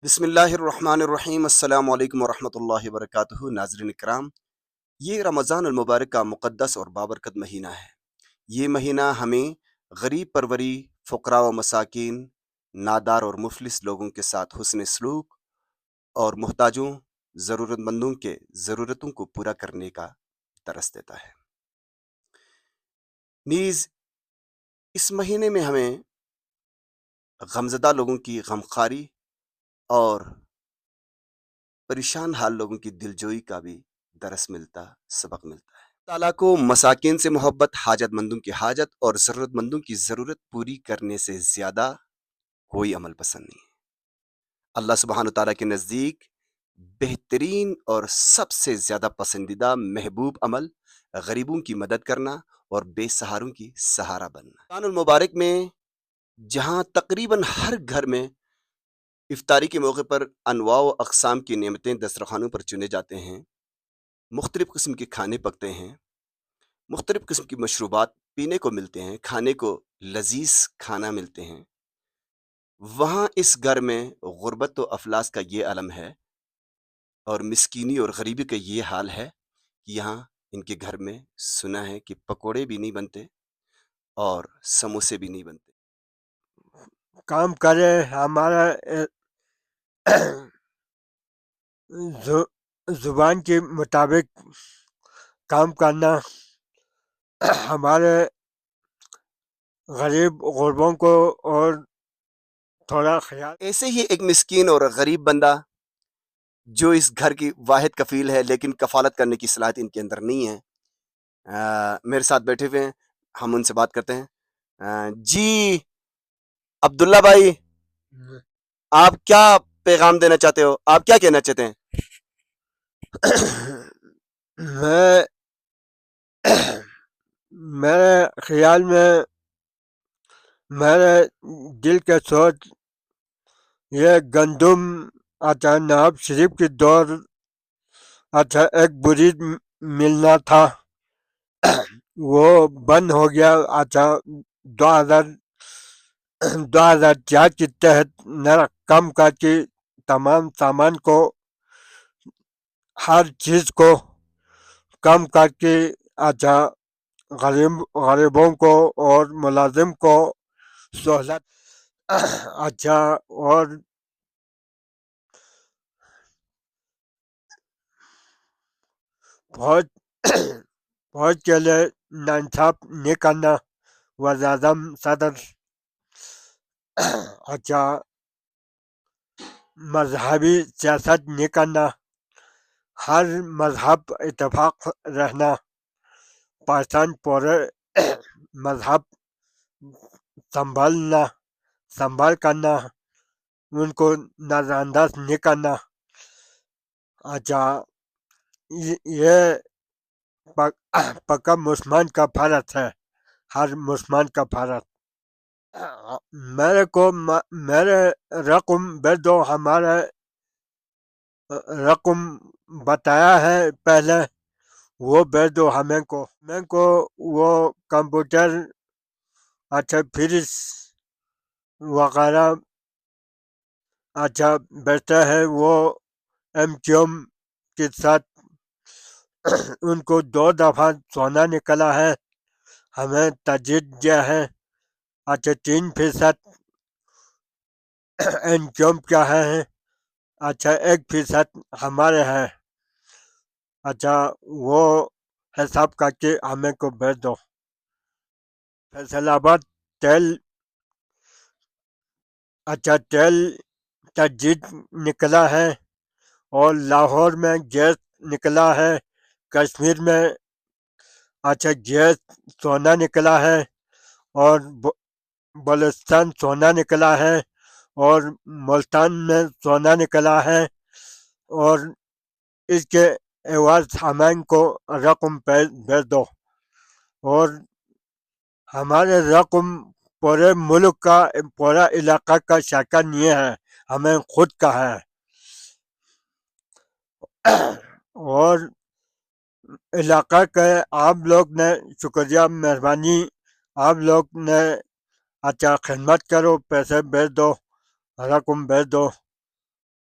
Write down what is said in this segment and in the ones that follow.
بسم اللہ الرحمن الرحیم۔ السلام علیکم ورحمۃ اللہ وبرکاتہ۔ ناظرین اکرام، یہ رمضان المبارک کا مقدس اور بابرکت مہینہ ہے۔ یہ مہینہ ہمیں غریب پروری، فقراء و مساکین، نادار اور مفلس لوگوں کے ساتھ حسن سلوک اور محتاجوں، ضرورت مندوں کے ضرورتوں کو پورا کرنے کا درس دیتا ہے۔ نیز اس مہینے میں ہمیں غمزدہ لوگوں کی غمخواری اور پریشان حال لوگوں کی دلجوئی کا بھی سبق ملتا ہے۔ تعالیٰ کو مساکین سے محبت، حاجت مندوں کی حاجت اور ضرورت مندوں کی ضرورت پوری کرنے سے زیادہ کوئی عمل پسند نہیں ہے۔ اللہ سبحانہ تعالیٰ کے نزدیک بہترین اور سب سے زیادہ پسندیدہ محبوب عمل غریبوں کی مدد کرنا اور بے سہاروں کی سہارا بننا۔ رمضان المبارک میں جہاں تقریباً ہر گھر میں افطاری کے موقع پر انواع و اقسام کی نعمتیں دسترخوانوں پر چنے جاتے ہیں، مختلف قسم کے کھانے پکتے ہیں، مختلف قسم کی مشروبات پینے کو ملتے ہیں، کھانے کو لذیذ کھانا ملتے ہیں، وہاں اس گھر میں غربت و افلاس کا یہ عالم ہے اور مسکینی اور غریبی کا یہ حال ہے کہ یہاں ان کے گھر میں سنا ہے کہ پکوڑے بھی نہیں بنتے اور سموسے بھی نہیں بنتے۔ کام کرے ہمارا زبان کے مطابق کام کرنا، ہمارے غریب غربوں کو اور تھوڑا خیال۔ ایسے ہی ایک مسکین اور غریب بندہ جو اس گھر کی واحد کفیل ہے لیکن کفالت کرنے کی صلاحیت ان کے اندر نہیں ہے، میرے ساتھ بیٹھے ہوئے ہیں، ہم ان سے بات کرتے ہیں۔ جی عبداللہ بھائی، آپ کیا پیغام دینا چاہتے ہو؟ آپ کیا کہنا چاہتے ہیں؟ میرے خیال میں میرے دل کے سوچ یہ گندم نواب شریف کی دور ایک بری ملنا تھا، وہ بند ہو گیا۔ 2004 کے تحت میرا کم کر کے تمام سامان کو، ہر چیز کو کم کر کے غریبوں کو اور ملازم کو سہولت اور فوج کے لیے ناانصاف نہیں کرنا، وزیر اعظم صدر مذہبی سیاست نہیں کرنا، ہر مذہب اتفاق رہنا، پاکستان پورے مذہب سنبھال کرنا، ان کو نظر انداز نہیں کرنا۔ یہ پکا مسلمان کا فرض ہے، ہر مسلمان کا فرض۔ میرے رقم بھیج دو، ہمارا رقم بتایا ہے پہلے، وہ بھیج دو ہمیں کو وہ کمپیوٹر فریج وغیرہ بیچتا ہے، وہ MQM کے ساتھ ان کو 2 دفعہ سونا نکلا ہے، ہمیں تجدید دیا ہے۔ 3% MQM کیا ہے، 1% ہمارے ہے۔ وہ حساب کر کے ہمیں کو بھیج دو۔ فیصل آباد تیل تجدید نکلا ہے، اور لاہور میں گیس نکلا ہے، کشمیر میں گیس سونا نکلا ہے، اور بلوچستان سونا نکلا ہے، اور ملتان میں سونا نکلا ہے، اور اس کے عوض ہمیں کو رقم بھیج دو۔ اور ہمارے رقم پورے ملک کا، پورا علاقہ کا شرکت نہیں ہے، ہمیں خود کا ہے۔ اور علاقہ کے آپ لوگ نے شکریہ، مہربانی، آپ لوگ نے خدمت کرو، پیسے بھیج دو، رقم بھیج دو۔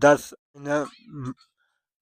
10